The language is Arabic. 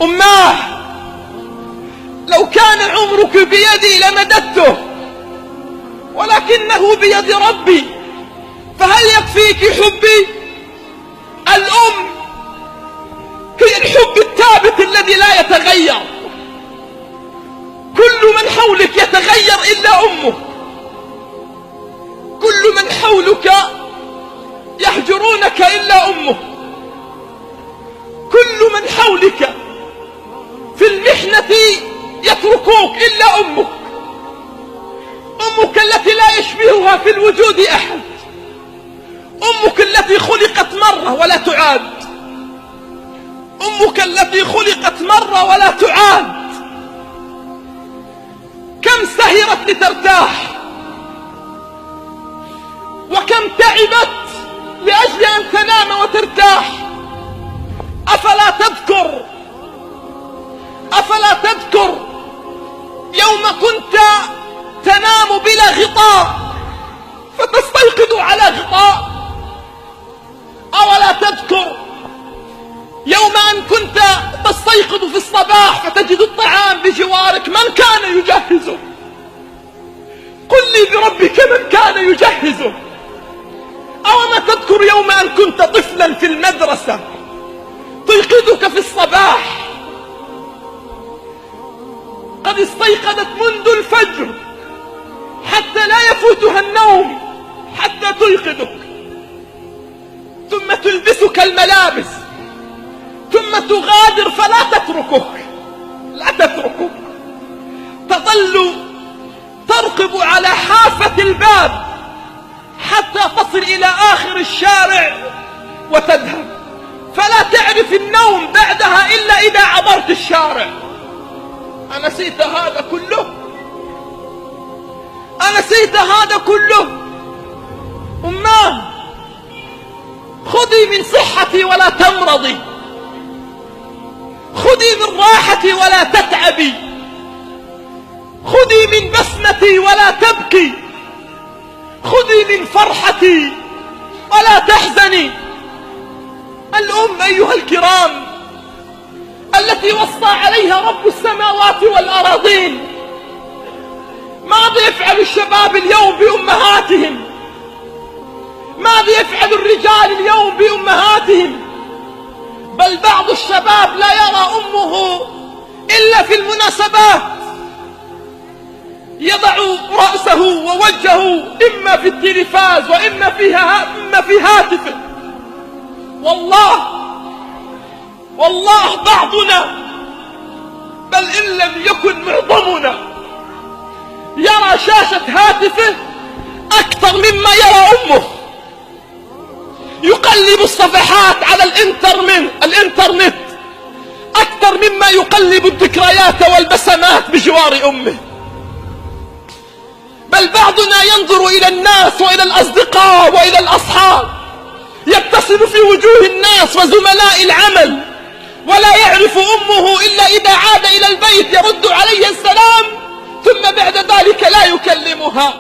أماه لو كان عمرك بيدي لمددته، ولكنه بيد ربي، فهل يكفيك حبي؟ الأم هي الحب الثابت الذي لا يتغير. كل من حولك يتغير إلا أمك، كل من حولك يهجرونك إلا أمك، كل من حولك في المحنة يتركوك إلا أمك. أمك التي لا يشبهها في الوجود أحد، أمك التي خلقت مرة ولا تعاد، أمك التي خلقت مرة ولا تعاد. كم سهرت لترتاح، وكم تعبت لأجل أن تنام وترتاح. أفلا تذكر يوم كنت تنام بلا غطاء فتستيقظ على غطاء؟ أولا تذكر يوم أن كنت تستيقظ في الصباح فتجد الطعام بجوارك؟ من كان يجهزه؟ قل لي بربك من كان يجهزه؟ أوما تذكر يوم أن كنت طفلا في المدرسة تيقظك في الصباح قد استيقظت منذ الفجر حتى لا يفوتها النوم حتى تيقظك، ثم تلبسك الملابس، ثم تغادر فلا تتركك، تظل ترقب على حافة الباب حتى تصل إلى آخر الشارع وتذهب، فلا تعرف النوم بعدها إلا إذا عبرت الشارع. أنسيت هذا كله؟ أنسيت هذا كله؟ أماه خذي من صحتي ولا تمرضي، خذي من راحتي ولا تتعبي، خذي من بسمتي ولا تبكي، خذي من فرحتي ولا تحزني. الأم أيها الكرام التي وصى عليها رب السماوات والأراضين. ماذا يفعل الشباب اليوم بأمهاتهم؟ ماذا يفعل الرجال اليوم بأمهاتهم؟ بل بعض الشباب لا يرى أمه إلا في المناسبات، يضع رأسه ووجهه إما في التلفاز وإما في هاتفه. والله بعضنا بل إن لم يكن معظمنا يرى شاشة هاتفه أكثر مما يرى أمه، يقلب الصفحات على الإنترنت أكثر مما يقلب الذكريات والبسمات بجوار أمه. بل بعضنا ينظر إلى الناس وإلى الأصدقاء وإلى الأصحاب، يبتسم في وجوه الناس وزملاء العمل، ولا يعرف أمه إلا إذا عاد إلى البيت يرد عليه السلام، ثم بعد ذلك لا يكلمها.